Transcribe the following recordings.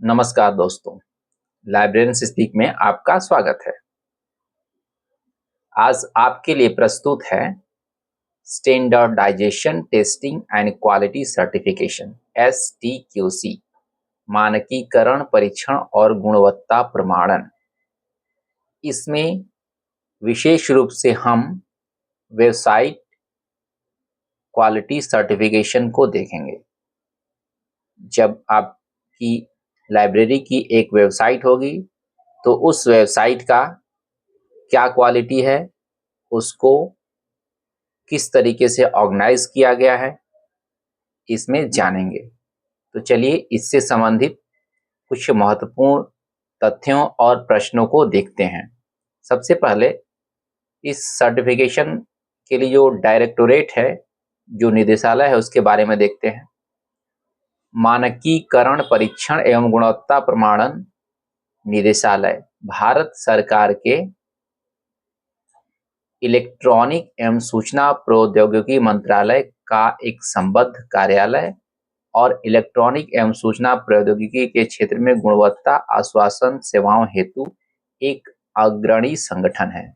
नमस्कार दोस्तों, librarian speak में आपका स्वागत है। आज आपके लिए प्रस्तुत है standardization testing and quality certification STQC, मानकीकरण परीक्षण और गुणवत्ता प्रमाणन। इसमें विशेष रूप से हम वेबसाइट क्वालिटी सर्टिफिकेशन को देखेंगे। जब आपकी लाइब्रेरी की एक वेबसाइट होगी तो उस वेबसाइट का क्या क्वालिटी है, उसको किस तरीके से ऑर्गेनाइज किया गया है, इसमें जानेंगे। तो चलिए इससे संबंधित कुछ महत्वपूर्ण तथ्यों और प्रश्नों को देखते हैं। सबसे पहले इस सर्टिफिकेशन के लिए जो डायरेक्टोरेट है, जो निदेशालय है, उसके बारे में देखते हैं। मानकीकरण परीक्षण एवं गुणवत्ता प्रमाणन निदेशालय भारत सरकार के इलेक्ट्रॉनिक एवं सूचना प्रौद्योगिकी मंत्रालय का एक संबद्ध कार्यालय और इलेक्ट्रॉनिक एवं सूचना प्रौद्योगिकी के क्षेत्र में गुणवत्ता आश्वासन सेवाओं हेतु एक अग्रणी संगठन है।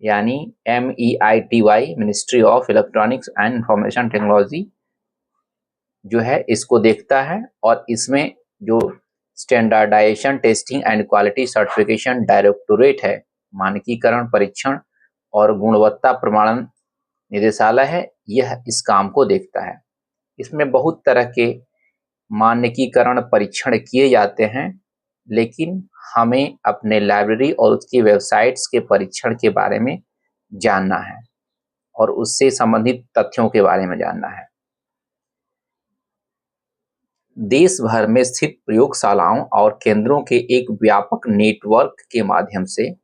यानी MEITY, ministry of electronics and information technology जो है इसको देखता है। और इसमें जो standardization testing and quality certification directorate है, मानकीकरण परीक्षण और गुणवत्ता प्रमाणन निदेशालय है, यह इस काम को देखता है। इसमें बहुत तरह के मानकीकरण परीक्षण किए जाते हैं, लेकिन हमें अपने लाइब्रेरी और उसकी वेबसाइट्स के परीक्षण के बारे में जानना है और उससे संबंधित तथ्यों के बारे में जानना है। देश भर में स्थित प्रयोगशालाओं और केंद्रों के एक व्यापक नेटवर्क के माध्यम से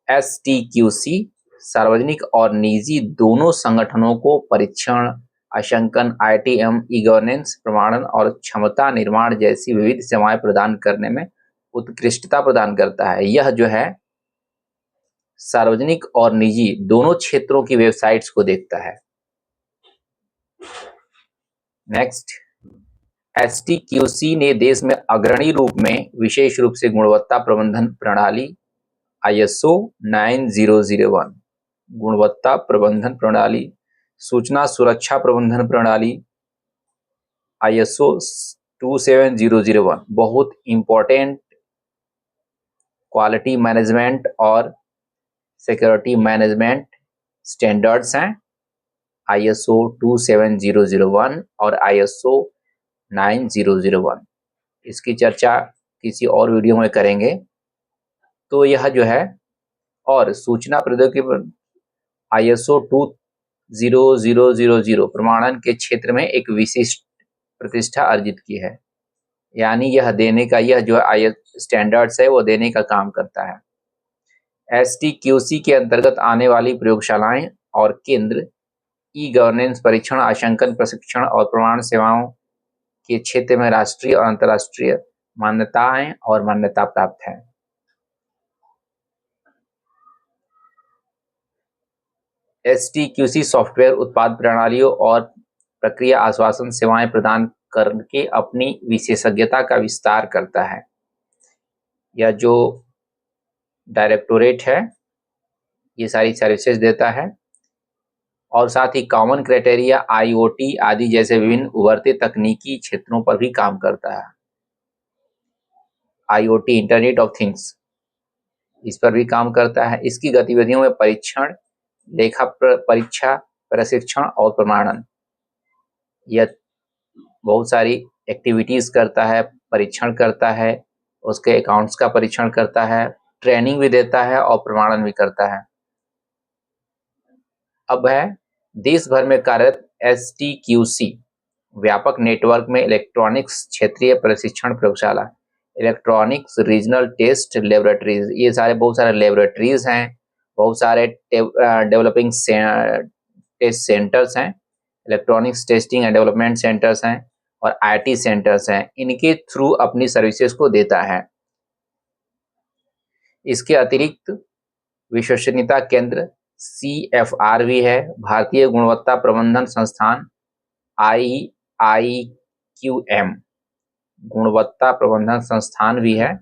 STQC सार्वजनिक और निजी दोनों संगठनों को परीक्षण, अंशांकन, ITM, ई-गवर्नेंस, प्रमाणन और क्षमता निर्माण जैसी विविध सेवाएं प्रदान करने में उत्कृष्टता प्रदान करता है। यह जो है सार्वजनिक और निजी दोनों क्षेत्रों की वेबसाइट्स को देखता है। नेक्स्ट, STQC ने देश में अग्रणी रूप में विशेष रूप से गुणवत्ता प्रबंधन प्रणाली ISO 9001, गुणवत्ता प्रबंधन प्रणाली, सूचना सुरक्षा प्रबंधन प्रणाली ISO 27001, बहुत इंपॉर्टेंट क्वालिटी मैनेजमेंट और सिक्योरिटी मैनेजमेंट स्टैंडर्ड्स हैं, ISO 27001 और ISO 9001। इसकी चर्चा किसी और वीडियो में करेंगे। तो यह जो है, और सूचना प्रौद्योगिकी ISO 20000 प्रमाणन के क्षेत्र में एक विशिष्ट प्रतिष्ठा अर्जित की है। यानी यह देने का, यह जो ISO स्टैंडर्ड्स है वो देने का काम करता है। STQC के अंतर्गत आने वाली प्रयोगशालाएं और केंद्र ई-गवर्नेंस परीक्षण, अंशांकन, प्रशिक्षण और प्रमाण सेवाओं के क्षेत्र में राष्ट्रीय और अंतर्राष्ट्रीय मान्यताएं और मान्यता प्राप्त है। STQC सॉफ्टवेयर उत्पाद प्रणालियों और प्रक्रिया आश्वासन सेवाएं प्रदान करके अपनी विशेषज्ञता का विस्तार करता है। यह जो डायरेक्टोरेट है ये सारी सर्विसेज देता है और साथ ही कॉमन क्राइटेरिया, IoT आदि जैसे विभिन्न उभरते तकनीकी क्षेत्रों पर भी काम करता है। IoT, इंटरनेट ऑफ थिंग्स, इस पर भी काम करता है। इसकी गतिविधियों में परीक्षण, लेखा परीक्षा, प्रशिक्षण और प्रमाणन, यह बहुत सारी एक्टिविटीज करता है, परीक्षण करता है, उसके अकाउंट्स का परीक्षण करता है, ट्रेनिंग भी देता है और प्रमाणन भी करता है। अब है देश भर में कार्यरत STQC व्यापक नेटवर्क में इलेक्ट्रॉनिक्स क्षेत्रीय प्रशिक्षण प्रयोगशाला, इलेक्ट्रॉनिक्स रीजनल टेस्ट लेबोरेटरीज, ये सारे बहुत सारे लेबोरेटरीज हैं, बहुत सारे डेवलपिंग टेस्ट सेंटर्स हैं, electronics testing and development centres हैं और IT सेंटर्स हैं। इनके थ्रू अपनी सर्विसेज को देता है। इसके अतिरिक्त विश्वसनीयता केंद्र CFR भी है, भारतीय गुणवत्ता प्रबंधन संस्थान IIQM, गुणवत्ता प्रबंधन संस्थान भी है,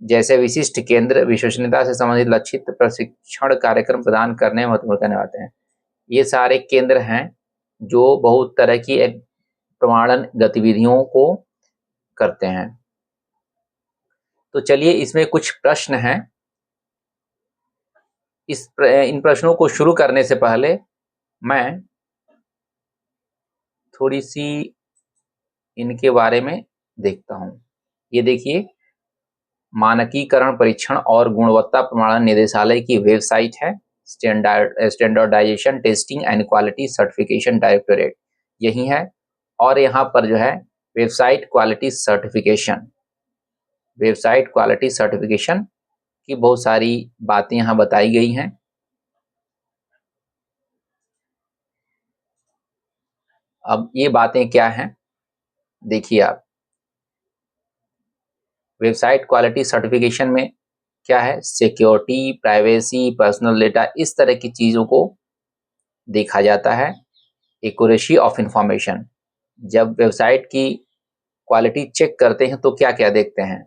जैसे विशिष्ट केंद्र विश्वसनीयता से संबंधित लक्षित प्रशिक्षण कार्यक्रम प्रदान करने में महत्वपूर्ण करने वाले हैं। ये सारे केंद्र हैं जो बहुत तरह की प्रमाणन गतिविधियों को करते हैं। तो चलिए इसमें कुछ प्रश्न हैं। इन प्रश्नों को शुरू करने से पहले मैं थोड़ी सी इनके बारे में देखता हूं। ये देखिए, मानकीकरण परीक्षण और गुणवत्ता प्रमाणन निदेशालय की वेबसाइट है, standardization testing and quality certification directorate, यही है। और यहाँ पर जो है वेबसाइट क्वालिटी सर्टिफिकेशन की बहुत सारी बातें यहाँ बताई गई हैं। अब ये बातें क्या हैं, देखिए आप। वेबसाइट क्वालिटी सर्टिफिकेशन में क्या है, सिक्योरिटी, प्राइवेसी, पर्सनल डेटा, इस तरह की चीज़ों को देखा जाता है। एक्यूरेसी ऑफ इंफॉर्मेशन, जब वेबसाइट की क्वालिटी चेक करते हैं तो क्या क्या देखते हैं,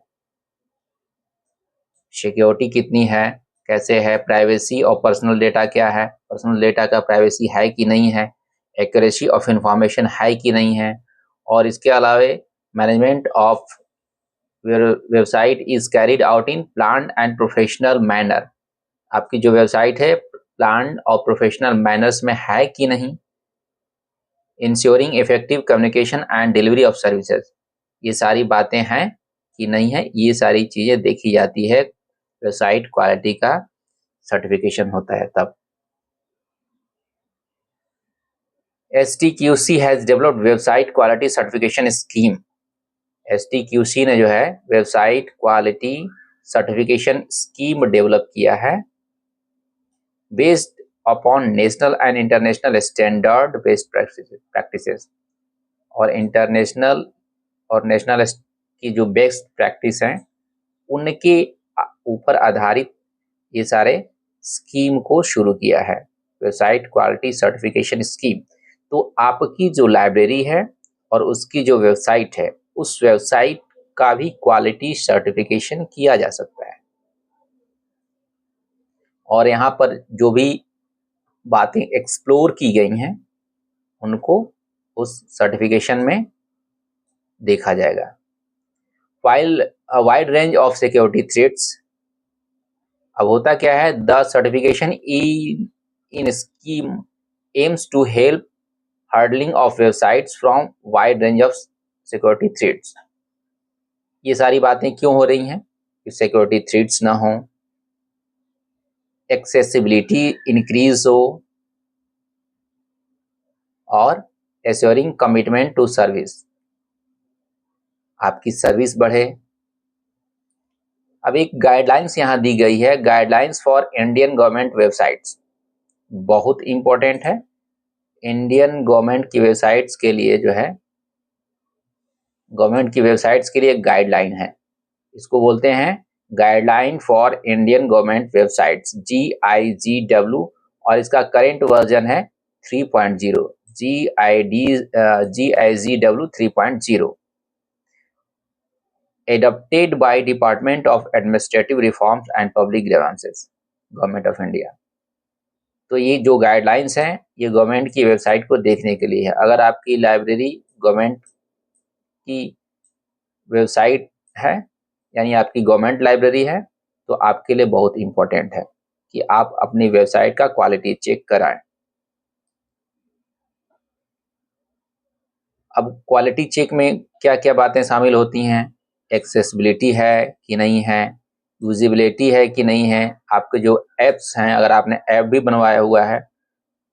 सिक्योरिटी कितनी है, कैसे है, प्राइवेसी और पर्सनल डेटा क्या है, पर्सनल डेटा का प्राइवेसी है कि नहीं है, एक्यूरेसी ऑफ इंफॉर्मेशन है कि नहीं है, और इसके अलावा management of website is carried out in planned and professional manner, आपकी जो वेबसाइट है प्लान्ड और प्रोफेशनल मैनर्स में है कि नहीं, ensuring effective communication and delivery of services, ये सारी बातें हैं कि नहीं है, ये सारी चीज़ें देखी जाती है। वेबसाइट क्वालिटी का सर्टिफिकेशन होता है तब। STQC has developed website quality certification scheme, STQC ने जो है website quality certification scheme develop किया है, based upon national and international standard based practices, और इंटरनेशनल और नेशनल की जो बेस्ट प्रैक्टिस हैं उनके ऊपर आधारित ये सारे स्कीम को शुरू किया है, वेबसाइट क्वालिटी सर्टिफिकेशन स्कीम। तो आपकी जो लाइब्रेरी है और उसकी जो वेबसाइट है, उस वेबसाइट का भी क्वालिटी सर्टिफिकेशन किया जा सकता है। और यहाँ पर जो भी बातें एक्सप्लोर की गई हैं उनको उस सर्टिफिकेशन में देखा जाएगा। While a wide range of security threats, अब होता क्या है, the certification in scheme aims to help hardening of websites from wide range of security threats. ये सारी बातें क्यों हो रही हैं कि सिक्योरिटी थ्रेट्स ना हो, एक्सेसिबिलिटी इंक्रीज हो, और एश्योरिंग कमिटमेंट टू सर्विस, आपकी सर्विस बढ़े। अब एक गाइडलाइंस यहाँ दी गई है, guidelines for Indian government websites, बहुत इंपॉर्टेंट है। इंडियन गवर्नमेंट की वेबसाइट्स के लिए जो है, गवर्नमेंट की वेबसाइट्स के लिए एक गाइडलाइन है, इसको बोलते हैं guideline for Indian government websites, GIGW, और इसका करेंट वर्जन है 3.0, GIGW 3.0, adopted by Department of Administrative Reforms and Public Grievances, government of India. तो ये जो गाइडलाइंस हैं ये गवर्नमेंट की वेबसाइट को देखने के लिए है। अगर आपकी लाइब्रेरी गवर्नमेंट की वेबसाइट है, यानी आपकी गवर्नमेंट लाइब्रेरी है, तो आपके लिए बहुत इंपॉर्टेंट है कि आप अपनी वेबसाइट का क्वालिटी चेक कराएं। अब क्वालिटी चेक में क्या क्या बातें शामिल होती हैं, एक्सेसिबिलिटी है कि नहीं है, यूजिबिलिटी है कि नहीं है, आपके जो ऐप्स हैं, अगर आपने ऐप भी बनवाया हुआ है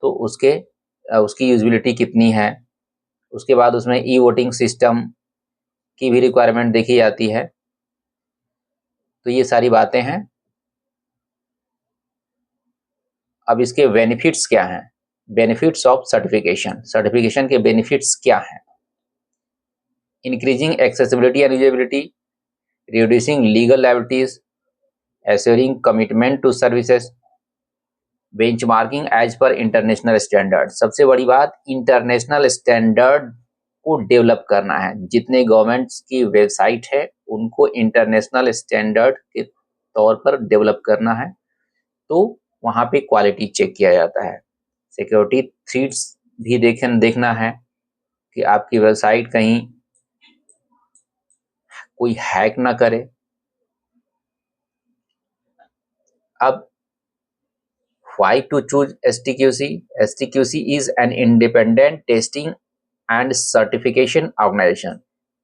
तो उसकी यूजिबिलिटी कितनी है, उसके बाद उसमें ई वोटिंग सिस्टम की भी रिक्वायरमेंट देखी जाती है। तो ये सारी बातें हैं। अब इसके बेनिफिट्स क्या हैं, बेनिफिट्स ऑफ सर्टिफिकेशन, सर्टिफिकेशन के बेनिफिट्स क्या हैं, increasing accessibility and usability, reducing legal liabilities, assuring commitment to services, benchmarking as per international standard. सबसे बड़ी बात, इंटरनेशनल स्टैंडर्ड को डेवलप करना है। जितने गवर्नमेंट्स की वेबसाइट है उनको इंटरनेशनल स्टैंडर्ड के तौर पर डेवलप करना है, तो वहाँ पे क्वालिटी चेक किया जाता है। सिक्योरिटी थ्रेट्स भी देखना है कि आपकी वेबसाइट कहीं कोई हैक ना करे। अब why to choose STQC? STQC is an independent testing and certification organization.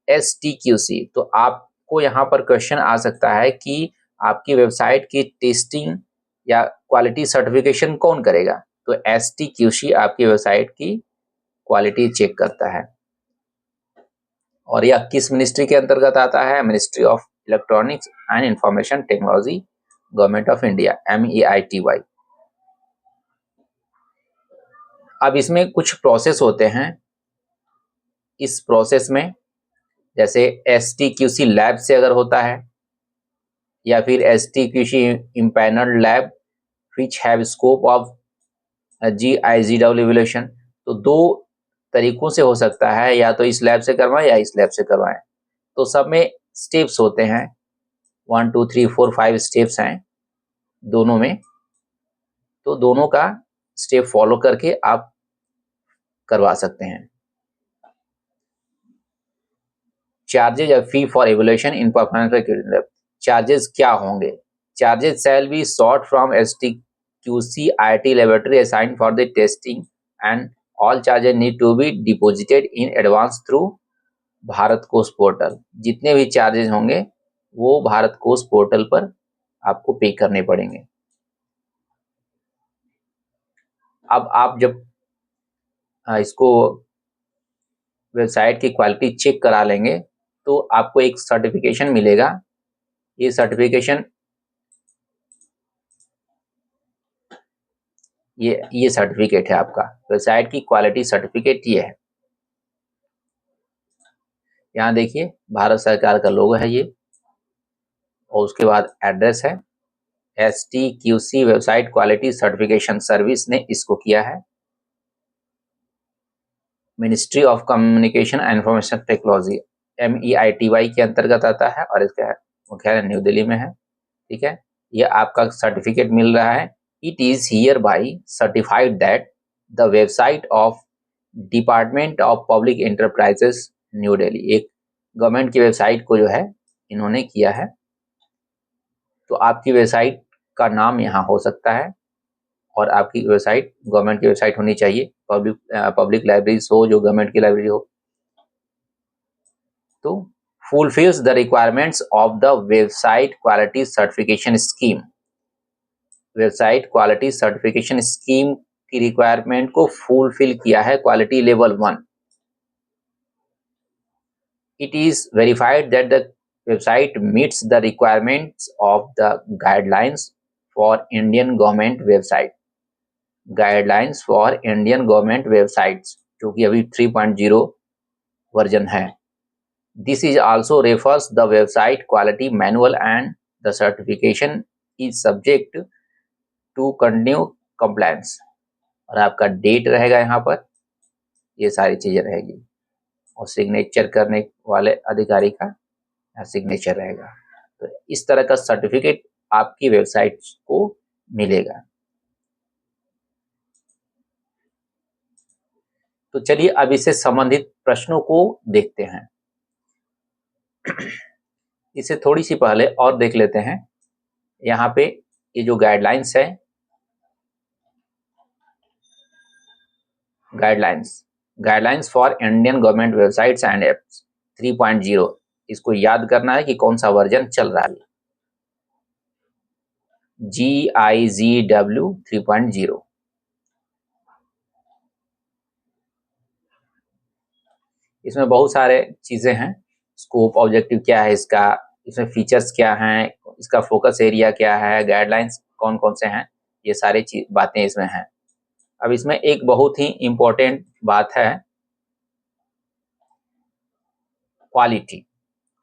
STQC, तो आपको यहाँ पर क्वेश्चन आ सकता है कि आपकी वेबसाइट की टेस्टिंग या क्वालिटी सर्टिफिकेशन कौन करेगा? तो STQC आपकी वेबसाइट की क्वालिटी चेक करता है। और यह किस मिनिस्ट्री के अंतर्गत आता है? Ministry of electronics and information technology, government of India, MEITY। अब इसमें कुछ प्रोसेस होते हैं। इस प्रोसेस में जैसे STQC लैब से अगर होता है या फिर STQC empanelled lab which have scope of GIGW evolution, तो दो तरीकों से हो सकता है, या तो इस लैब से करवाएं या इस लैब से करवाएं। तो सब में स्टेप्स होते हैं, 1 2 3 4 5 स्टेप्स हैं दोनों में, तो दोनों का स्टेप फॉलो करके आप करवा सकते हैं। चार्जेज या fee for evolution in performance lab. Charges क्या होंगे? Charges shall be sought from STQC IT laboratory assigned for the testing, and all charges need to be deposited in advance through Bharat कोष portal. जितने भी charges होंगे वो भारत कोष portal पर आपको पे करने पड़ेंगे। अब आप जब इसको वेबसाइट की क्वालिटी चेक करा लेंगे तो आपको एक सर्टिफिकेशन मिलेगा। ये सर्टिफिकेशन ये सर्टिफिकेट है आपका, वेबसाइट की क्वालिटी सर्टिफिकेट ये है। यहाँ देखिए भारत सरकार का लोगो है ये, और उसके बाद एड्रेस है। STQC website quality certification service ने इसको किया है। Ministry of communication and information technology, MEITY के अंतर्गत आता है और इसका मुख्यालय न्यू दिल्ली में है। ठीक है, ये आपका सर्टिफिकेट मिल रहा है। It is here by certified that the website of department of public enterprises new Delhi, एक गवर्नमेंट की वेबसाइट को जो है इन्होंने किया है। तो आपकी वेबसाइट का नाम यहाँ हो सकता है, और आपकी वेबसाइट गवर्नमेंट की वेबसाइट होनी चाहिए, पब्लिक लाइब्रेरी हो जो गवर्नमेंट की लाइब्रेरी हो। तो fulfills the requirements of the website quality certification scheme। Website quality certification scheme की रिक्वायरमेंट को फुलफिल किया है quality level 1। It is verified that the website meets the requirements of the guidelines for Indian government website, guidelines for Indian government websites, जो कि अभी 3.0 version है। This is also refers the website quality manual, and the certification is subject to continue compliance। और आपका date रहेगा यहाँ पर, ये सारी चीजें रहेगी, और सिग्नेचर करने वाले अधिकारी का सिग्नेचर रहेगा। तो इस तरह का सर्टिफिकेट आपकी वेबसाइट को मिलेगा। तो चलिए अब इससे संबंधित प्रश्नों को देखते हैं। इसे थोड़ी सी पहले और देख लेते हैं। यहाँ पे ये जो गाइडलाइंस है, guidelines for Indian government websites and apps 3.0, इसको याद करना है कि कौन सा वर्जन चल रहा है। GIGW 3.0। इसमें बहुत सारे चीजें हैं। स्कोप, ऑब्जेक्टिव क्या है इसका, इसमें फीचर्स क्या हैं, इसका फोकस एरिया क्या है, गाइडलाइंस कौन कौन से हैं, ये सारी बातें इसमें हैं। अब इसमें एक बहुत ही इंपॉर्टेंट बात है, क्वालिटी।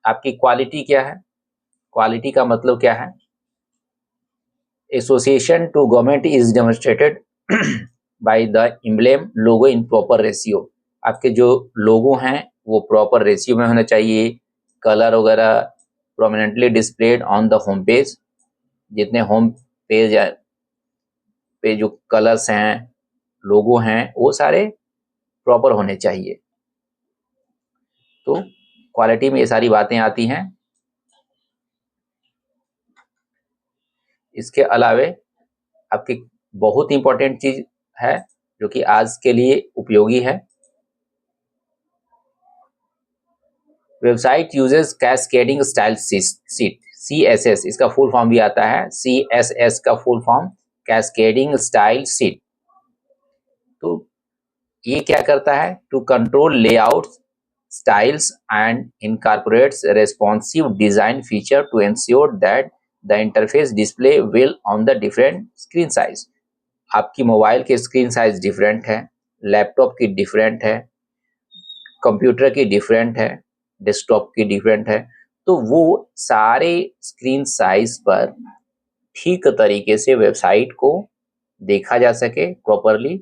आपकी क्वालिटी क्या है? क्वालिटी का मतलब क्या है? Association to government is demonstrated by the emblem logo in proper ratio. आपके जो लोगो हैं वो प्रॉपर रेशियो में होना चाहिए, कलर वगैरह prominently displayed on the home page, जितने होम पेज पे जो कलर्स हैं, लोगो हैं, वो सारे प्रॉपर होने चाहिए। तो क्वालिटी में ये सारी बातें आती हैं। इसके अलावे आपकी बहुत इंपॉर्टेंट चीज है जो कि आज के लिए उपयोगी है। Website uses cascading style sheet, CSS इसका फुल फॉर्म भी आता है। CSS का full form cascading style sheet. तो ये क्या करता है? To control layout styles and incorporates responsive design feature to ensure that the interface display will on the different screen size. आपकी मोबाइल की स्क्रीन साइज डिफरेंट है, laptop की different है, कंप्यूटर की डिफरेंट है, डेस्कटॉप की डिफरेंट है। तो वो सारे स्क्रीन साइज पर ठीक तरीके से वेबसाइट को देखा जा सके प्रॉपरली,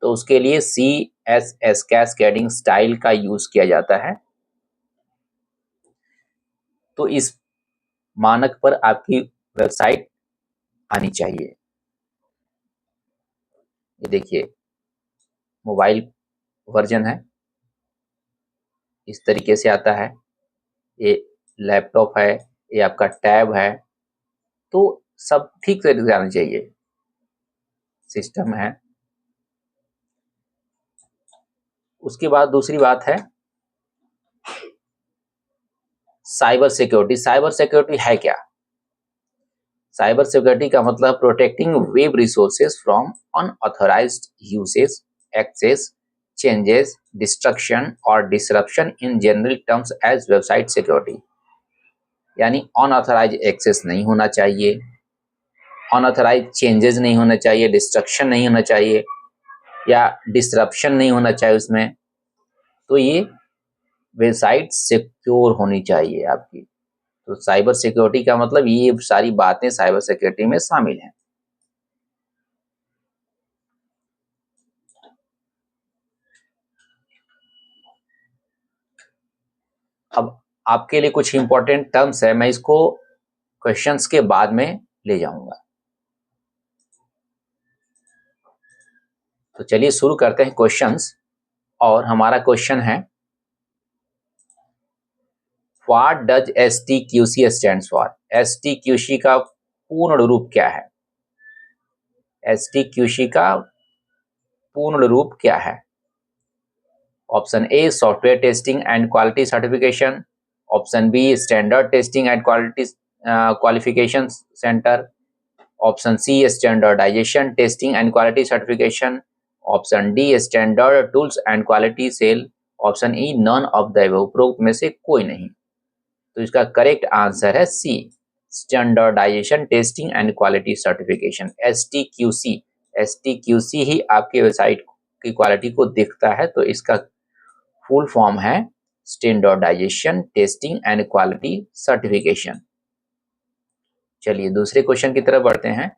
तो उसके लिए CSS कैस्केडिंग स्टाइल का यूज किया जाता है। तो इस मानक पर आपकी वेबसाइट आनी चाहिए। ये देखिए मोबाइल वर्जन है, इस तरीके से आता है। ये लैपटॉप है, ये आपका टैब है, तो सब ठीक तरीके से आना चाहिए। सिस्टम है। उसके बाद दूसरी बात है साइबर सिक्योरिटी। साइबर सिक्योरिटी है क्या? साइबर सिक्योरिटी का मतलब protecting web resources from unauthorized usage, access, changes, destruction और disruption in general terms as website security. यानी अनऑथराइज एक्सेस नहीं होना चाहिए, अनऑथराइज चेंजेस नहीं होना चाहिए, डिस्ट्रक्शन नहीं होना चाहिए या डिसरप्शन नहीं होना चाहिए उसमें। तो ये वेबसाइट सिक्योर होनी चाहिए आपकी। तो साइबर सिक्योरिटी का मतलब ये सारी बातें साइबर सिक्योरिटी में शामिल हैं। अब आपके लिए कुछ इंपॉर्टेंट टर्म्स है, मैं इसको क्वेश्चंस के बाद में ले जाऊंगा। तो चलिए शुरू करते हैं क्वेश्चंस। और हमारा क्वेश्चन है what does STQC stands for? STQC का पूर्ण रूप क्या है? STQC का पूर्ण रूप क्या है? Option A software testing and quality certification, option B standard testing and quality qualification centre, option C standardization testing and quality certification, option D standard tools and quality cell, option E none of the above. उपरोक्त में से कोई नहीं। तो इसका correct answer है C, standardization testing and quality certification, STQC। STQC ही आपके वेबसाइट की क्वालिटी को देखता है। तो इसका फुल फॉर्म है standardization testing and quality certification. चलिए दूसरे क्वेश्चन की तरफ बढ़ते हैं।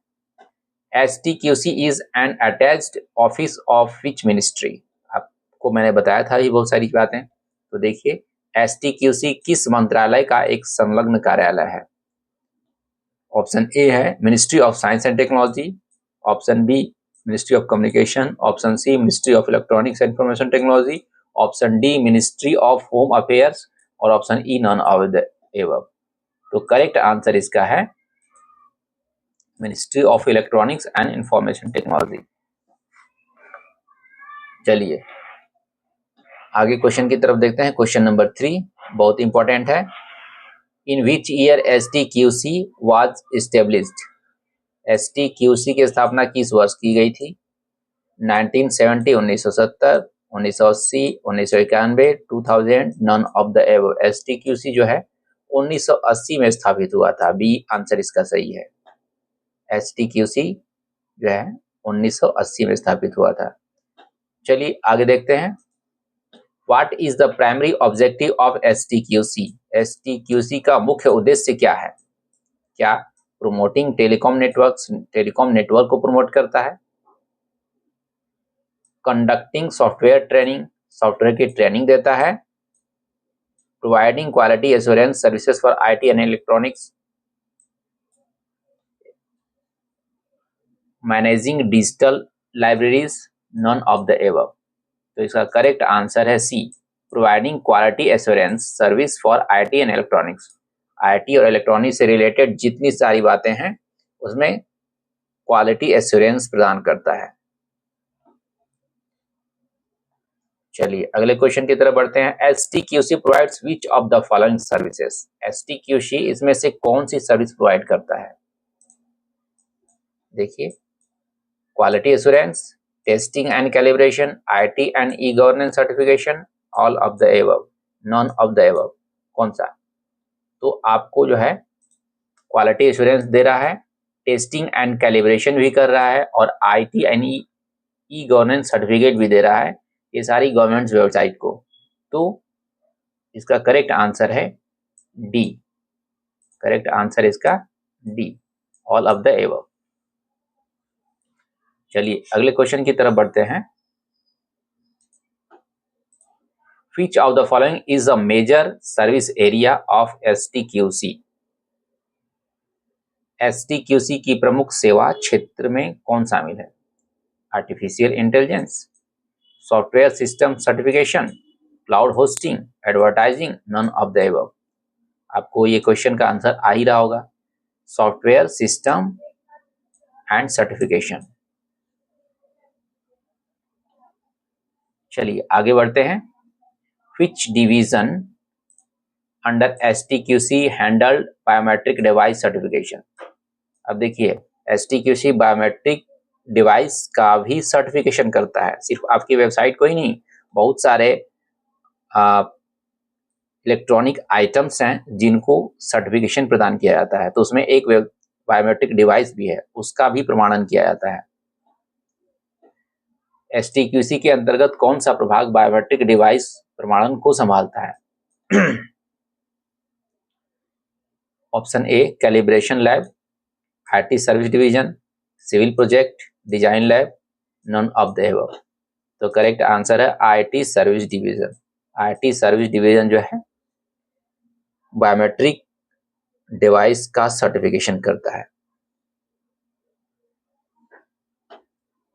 STQC is an attached office of which ministry? आपको मैंने बताया था ये बहुत सारी बातें। तो देखिए STQC किस मंत्रालय का एक संलग्न कार्यालय है? ऑप्शन ए है ministry of science and technology, option B ministry of communication, option C ministry of electronics and information technology, option D ministry of home affairs और option E none of the above. तो correct answer इसका है ministry of electronics and information technology. चलिए आगे question की तरफ देखते हैं। क्वेश्चन नंबर 3 बहुत इंपॉर्टेंट है। In which year STQC was established? STQC की स्थापना किस वर्ष की गई थी? 1970, 1970, 1980, 1991, 2000, none of the above. STQC जो है 1980 में स्थापित हुआ था। बी आंसर इसका सही है। STQC जो है 1980 में स्थापित हुआ था। चलिए आगे देखते हैं। What is the primary objective of STQC? STQC का मुख्य उद्देश्य क्या है? क्या प्रोमोटिंग टेलीकॉम नेटवर्क को प्रमोट करता है? कंडक्टिंग सॉफ्टवेयर ट्रेनिंग, सॉफ्टवेयर की ट्रेनिंग देता है? Providing quality assurance services for IT and electronics, managing digital libraries, none of the above. तो इसका करेक्ट आंसर है C, providing quality assurance service for IT and electronics. IT और electronics से related जितनी सारी बातें हैं उसमें क्वालिटी एश्योरेंस प्रदान करता है। चलिए अगले क्वेश्चन की तरफ बढ़ते हैं। STQC provides which of the following services. STQC इसमें से कौन सी सर्विस प्रोवाइड करता है? देखिए, quality assurance, testing and calibration, IT and e governance certification, all of the above, none of the above, कौन सा? तो आपको जो है क्वालिटी एश्योरेंस दे रहा है, टेस्टिंग एंड कैलिब्रेशन भी कर रहा है और IT and e governance certificate भी दे रहा है, ये सारी गवर्नमेंट वेबसाइट को। तो इसका करेक्ट आंसर है डी। करेक्ट आंसर इसका D, all of the above. चलिए अगले क्वेश्चन की तरफ बढ़ते हैं। Which of the following is a major service area of STQC? STQC की प्रमुख सेवा क्षेत्र में कौन शामिल है? Artificial intelligence, software system certification, cloud hosting, advertising, none of the above. आपको ये क्वेश्चन का आंसर आ ही रहा होगा, सॉफ्टवेयर सिस्टम एंड सर्टिफिकेशन। चलिए आगे बढ़ते हैं। Which division under STQC handled biometric device certification? अब देखिए, STQC बायोमेट्रिक डिवाइस का भी सर्टिफिकेशन करता है, सिर्फ आपकी वेबसाइट को ही नहीं, बहुत सारे इलेक्ट्रॉनिक आइटम्स हैं जिनको सर्टिफिकेशन प्रदान किया जाता है, तो उसमें एक बायोमेट्रिक डिवाइस भी है, उसका भी प्रमाणन किया जाता है। STQC के अंतर्गत कौन सा प्रभाग बायोमेट्रिक डिवाइस प्रमाणन को संभालता है? Option A calibration lab, IT service division, civil project, design lab, none of the above. तो करेक्ट आंसर है IT service division. IT service division जो है बायोमेट्रिक डिवाइस का सर्टिफिकेशन करता है।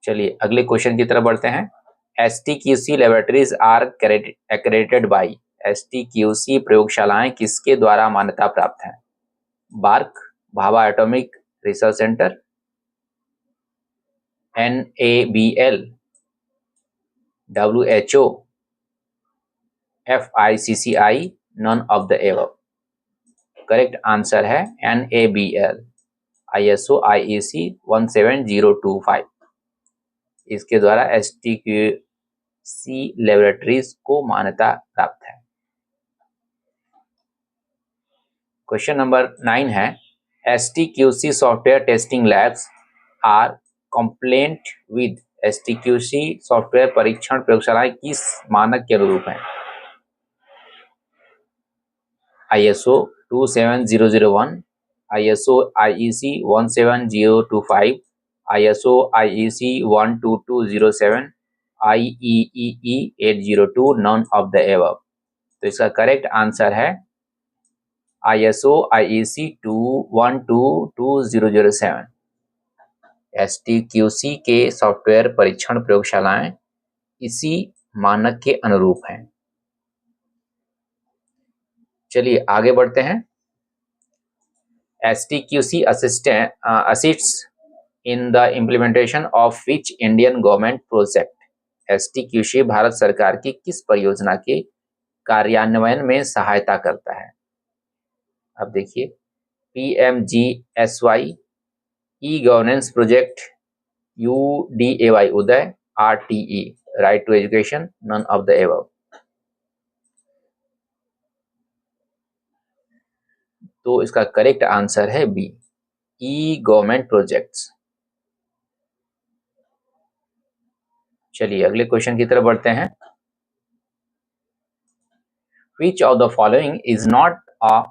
चलिए अगले क्वेश्चन की तरफ बढ़ते हैं। STQC laboratories are accredited by. STQC प्रयोगशालाएं किसके द्वारा मान्यता प्राप्त हैं? BARC, Bhabha atomic research centre, NABL, WHO, FICCI, none of the above. Correct answer है NABL, ISO IEC 17025। इसके द्वारा STQC लैबोरेटरीज को मान्यता प्राप्त है। क्वेश्चन नंबर 9 है, STQC software testing labs are compliant with. STQC software परीक्षण प्रयोगशालाएं किस मानक के अनुरूप हैं? ISO 27001, ISO IEC 17025, ISO IEC 12207, IEEE 802, none of the above. तो इसका करेक्ट आंसर है ISO IEC 12207। STQC के सॉफ्टवेयर परीक्षण प्रयोगशालाएं इसी मानक के अनुरूप हैं। चलिए आगे बढ़ते हैं। STQC assists in the implementation of which Indian government project? STQC Bharat सरकार की किस परियोजना के कार्यान्वयन में सहायता करता है? अब देखिए, PMGSY, e governance project, UDAY Uday, RTE right to education, none of the above. तो इसका करेक्ट आंसर है बी, ई गवर्नमेंट प्रोजेक्ट्स। चलिए अगले क्वेश्चन की तरफ बढ़ते हैं। Which of the following is not a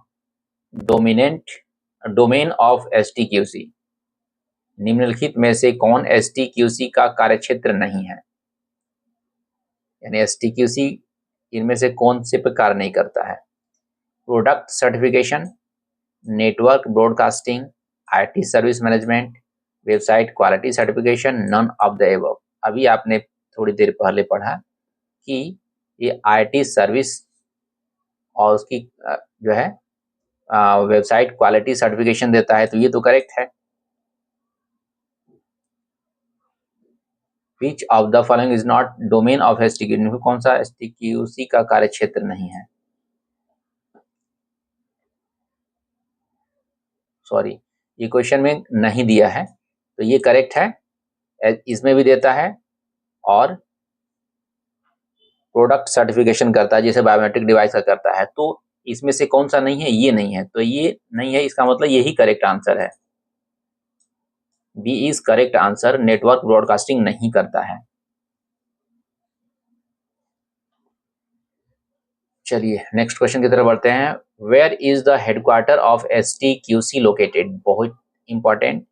domain of STQC? निम्नलिखित में से कौन STQC का कार्यक्षेत्र नहीं है? यानी STQC इनमें से कौन से पर कार्य नहीं करता है? Product certification, network broadcasting, IT service management, website quality certification, none of the above. अभी आपने थोड़ी देर पहले पढ़ा कि ये आईटी सर्विस और उसकी जो है वेबसाइट क्वालिटी सर्टिफिकेशन देता है, तो ये तो करेक्ट है। Which of the following is not domain of STQ, कौन सा एसटीक्यूसी का कार्य क्षेत्र नहीं है? सॉरी, ये क्वेश्चन में नहीं दिया है, तो ये करेक्ट है। इसमें भी देता है और प्रोडक्ट सर्टिफिकेशन करता है जैसे बायोमेट्रिक डिवाइस का करता है, तो इसमें से कौन सा नहीं है? ये नहीं है, तो ये नहीं है, इसका मतलब यही करेक्ट आंसर है। B is correct answer, network broadcasting नहीं करता है। चलिए नेक्स्ट क्वेश्चन की तरफ बढ़ते हैं। Where is the headquarter of STQC located? बहुत इंपॉर्टेंट,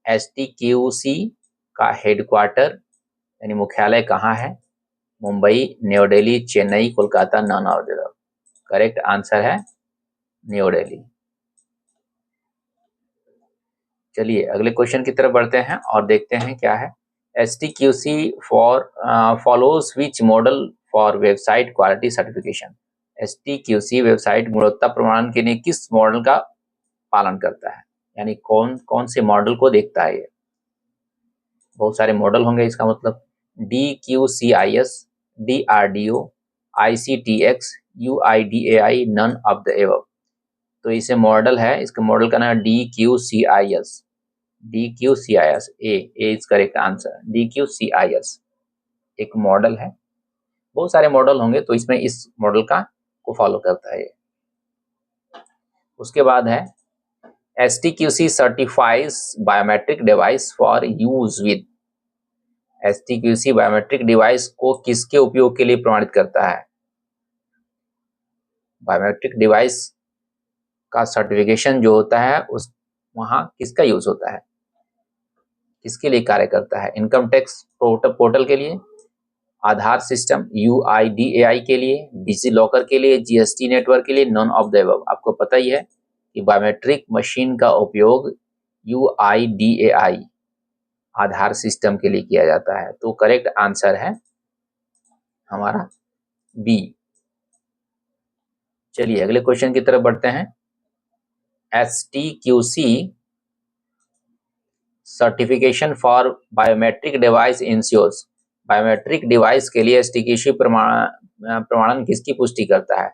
एसटीक्यूसी का हेडक्वार्टर यानी मुख्यालय कहाँ है? Mumbai, New Delhi, Chennai, Kolkata, none of the above. Correct answer है न्यू दिल्ली। चलिए अगले क्वेश्चन की तरफ बढ़ते हैं और देखते हैं क्या है। STQC follows which model for website quality certification? STQC website गुणवत्ता प्रमाणन के लिए किस मॉडल का पालन करता है, यानी कौन कौन से मॉडल को देखता है? ये बहुत सारे मॉडल होंगे, इसका मतलब DQCIS, DRDO, ICTX, UIDAI, none of the above. तो इसे मॉडल है, इसका मॉडल का नाम है DQCIS। DQCIS A is correct answer. DQCIS एक मॉडल है, बहुत सारे मॉडल होंगे, तो इसमें इस मॉडल का को फॉलो करता है। उसके बाद है STQC certifies biometric device for use with. STQC biometric device को किसके उपयोग के लिए प्रमाणित करता है? बायोमेट्रिक डिवाइस का सर्टिफिकेशन जो होता है उस वहां किसका यूज होता है, किसके लिए कार्य करता है? इनकम टैक्स पोर्टल के लिए, आधार सिस्टम UIDAI के लिए, डिजी लॉकर के लिए, GST नेटवर्क के लिए, नॉन ऑफ द अबव। आपको पता ही है कि बायोमेट्रिक मशीन का उपयोग UIDAI आधार सिस्टम के लिए किया जाता है, तो करेक्ट आंसर है हमारा बी। चलिए अगले क्वेश्चन की तरफ बढ़ते हैं। STQC certification for biometric device ensures. Biometric device के लिए STQC प्रमाणन किसकी पुष्टि करता है?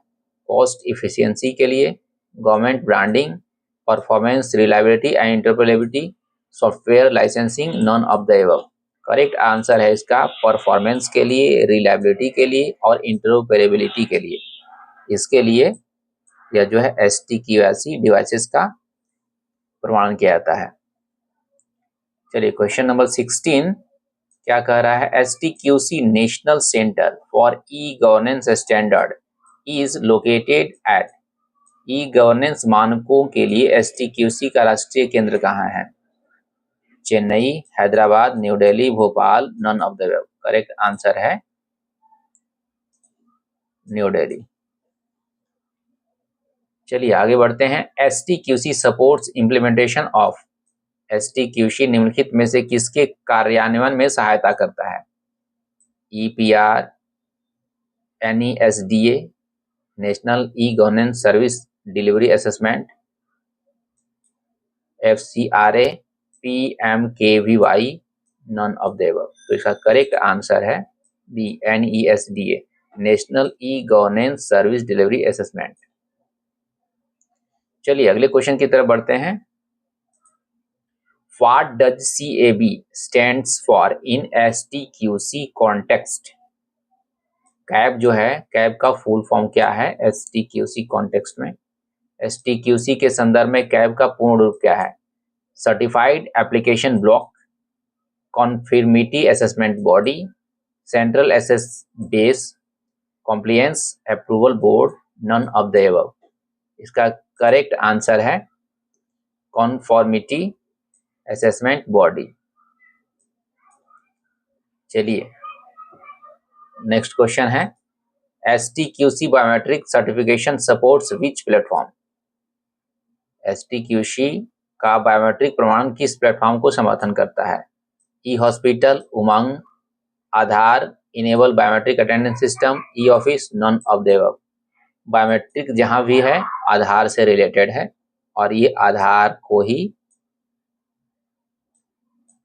कॉस्ट इफिशियंसी के लिए, government branding, performance, reliability and interoperability, software licensing, none of the above. Correct answer है इसका परफॉर्मेंस के लिए, रिलायबिलिटी के लिए और इंटरऑपरेबिलिटी के लिए। इसके लिए यह जो है STQC डिवाइसेस का प्रमाणन किया जाता है। चलिए क्वेश्चन नंबर 16 क्या कह रहा है? STQC national centre for e governance standard is located at. E governance मानकों के लिए STQC का राष्ट्रीय केंद्र कहाँ है? Chennai, Hyderabad, New Delhi, Bhopal, none of the above. Correct answer है न्यू दिल्ली। चलिए आगे बढ़ते हैं। STQC supports implementation of. STQC निम्नलिखित में से किसके कार्यान्वयन में सहायता करता है? EPR, NESDA, national e governance service delivery assessment, FCRA, PMKVY, none of the above. तो इसका करेक्ट आंसर है B, NESDA, national e governance service delivery assessment. चलिए अगले क्वेश्चन की तरफ बढ़ते हैं। What does CAB stands for in STQC context? Cab जो है, कैब का फुल फॉर्म क्या है STQC कॉन्टेक्स्ट में? STQC के संदर्भ में कैब का पूर्ण रूप क्या है? Certified application block, conformity assessment body, central access base, compliance approval board, none of the above. इसका करेक्ट आंसर है कॉन्फॉर्मिटी असेसमेंट बॉडी। चलिए नेक्स्ट क्वेश्चन है। STQC biometric certification supports which platform? STQC का बायोमेट्रिक प्रमाण किस platform को समर्थन करता है? E hospital, Umang, Aadhaar, enable biometric attendance system, e office, none of the above. Biometric जहां भी है आधार से रिलेटेड है और ये आधार को ही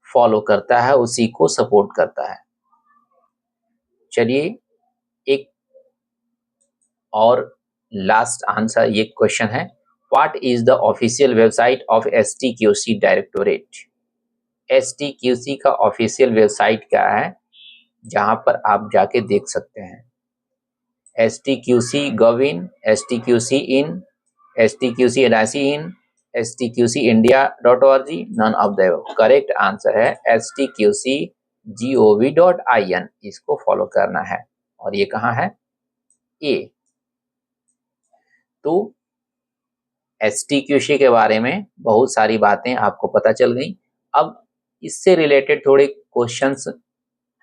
फॉलो करता है, उसी को सपोर्ट करता है। चलिए एक और लास्ट आंसर, ये क्वेश्चन है, what is the official website of STQC directorate? STQC का ऑफिशियल वेबसाइट क्या है जहां पर आप जाके देख सकते हैं? STQC Govin, STQC in, STQC NIC in, STQC India.org, none of the above। Correct answer है STQC gov.in, इसको फॉलो करना है और ये कहाँ है? ए। तो STQC के बारे में बहुत सारी बातें आपको पता चल गई। अब इससे रिलेटेड थोड़े क्वेश्चंस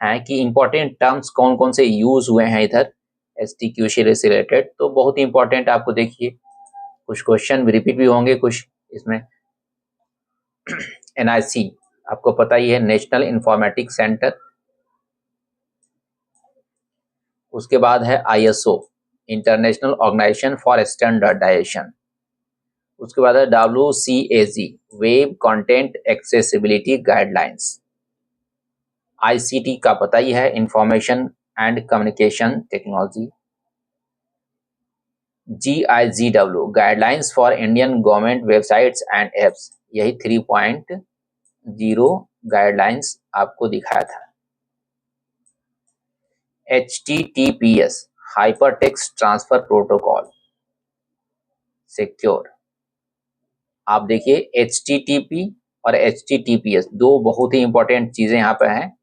हैं कि इंपॉर्टेंट टर्म्स कौन कौन से यूज हुए हैं इधर STQC से रिलेटेड, तो बहुत ही इंपॉर्टेंट आपको देखिए, कुछ क्वेश्चन रिपीट भी होंगे कुछ इसमें। NIC आपको पता ही है, नेशनल इंफॉर्मेटिक्स सेंटर। उसके बाद है ISO, international organization for standardization. उसके बाद है WCAG, web content accessibility guidelines. ICT का पता ही है, information and communication technology. GIGW, guidelines for Indian government websites and apps. यही 3.0 गाइडलाइंस आपको दिखाया था। HTTPS, hypertext transfer protocol, secure. आप देखिए HTTP और HTTPS दो बहुत ही इंपॉर्टेंट चीजें यहाँ पे हैं।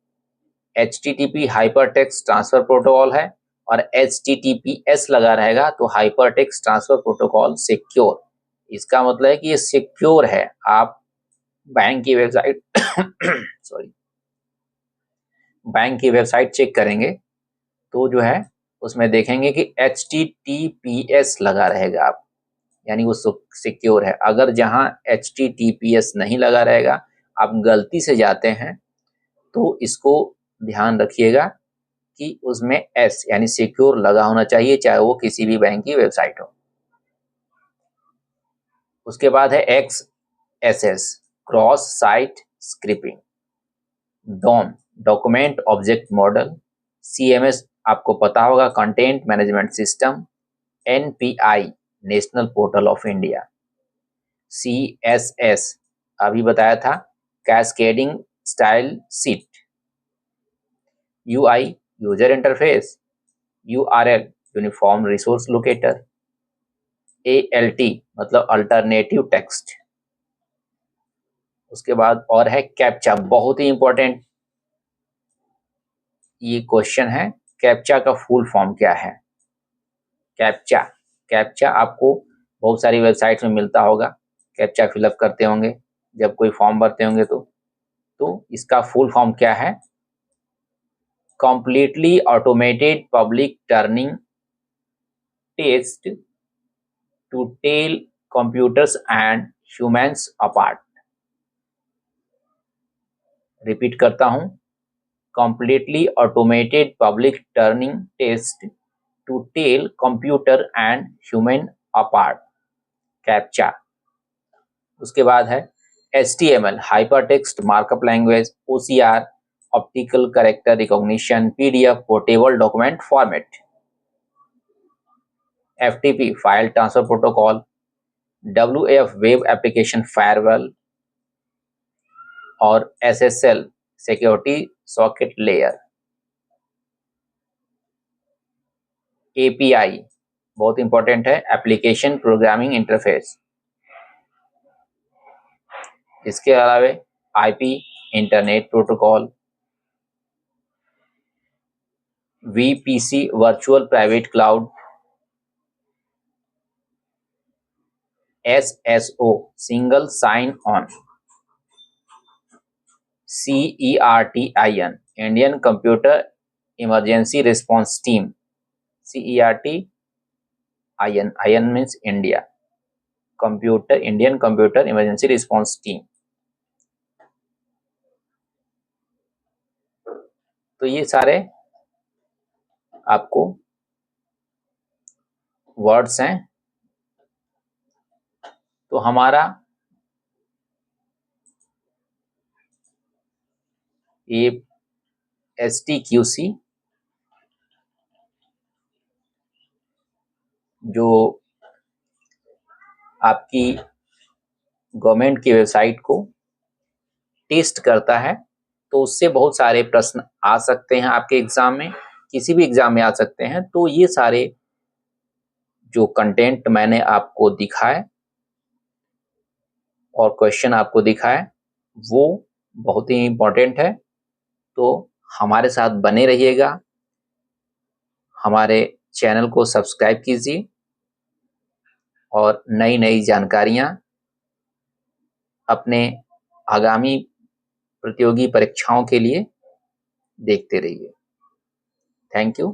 HTTP हाइपरटेक्स्ट ट्रांसफर प्रोटोकॉल है और HTTPS लगा रहेगा तो हाइपरटेक्स्ट ट्रांसफर प्रोटोकॉल सिक्योर। इसका मतलब है कि ये सिक्योर है। आप बैंक की वेबसाइट सॉरी, बैंक की वेबसाइट चेक करेंगे तो जो है उसमें देखेंगे कि HTTPS लगा रहेगा आप, यानी वो सिक्योर है। अगर जहां HTTPS नहीं लगा रहेगा, आप गलती से जाते हैं, तो इसको ध्यान रखिएगा कि उसमें S यानी सिक्योर लगा होना चाहिए, चाहे वो किसी भी बैंक की वेबसाइट हो। उसके बाद है XSS, cross site scripting. DOM, document object model. CMS आपको पता होगा, content management system. NPI, national portal of India. CSS अभी बताया था, cascading style sheet. UI, user interface. URL, uniform resource locator. ALT मतलब अल्टरनेटिव टेक्स्ट। उसके बाद और है कैप्चा, बहुत ही इंपॉर्टेंट ये क्वेश्चन है। कैप्चा का फुल फॉर्म क्या है? कैप्चा, कैप्चा आपको बहुत सारी वेबसाइट्स में मिलता होगा, कैप्चा फिलअप करते होंगे जब कोई फॉर्म भरते होंगे तो इसका फुल फॉर्म क्या है? Completely automated public turning test to tell computers and humans apart. Repeat करता हूं, completely automated public turning test to tell computer and human apart, captcha. उसके बाद है HTML, hypertext markup language. OCR, optical character recognition. PDF, portable document format. FTP, file transfer protocol. WAF, web application firewall. और SSL, security socket layer. API बहुत important है, application programming interface. इसके अलावा IP, internet protocol. VPC, virtual private cloud. SSO, single sign on. CERTIN, Indian computer emergency response team. CERT IN means India, computer Indian computer emergency response team. तो ये सारे आपको words हैं। तो हमारा ये STQC जो आपकी गवर्नमेंट की वेबसाइट को टेस्ट करता है, तो उससे बहुत सारे प्रश्न आ सकते हैं आपके एग्जाम में, किसी भी एग्जाम में आ सकते हैं। तो ये सारे जो कंटेंट मैंने आपको दिखाए और क्वेश्चन आपको दिखाए वो बहुत ही इम्पोर्टेंट है। तो हमारे साथ बने रहिएगा, हमारे चैनल को सब्सक्राइब कीजिए और नई नई जानकारियां अपने आगामी प्रतियोगी परीक्षाओं के लिए देखते रहिए। Thank you.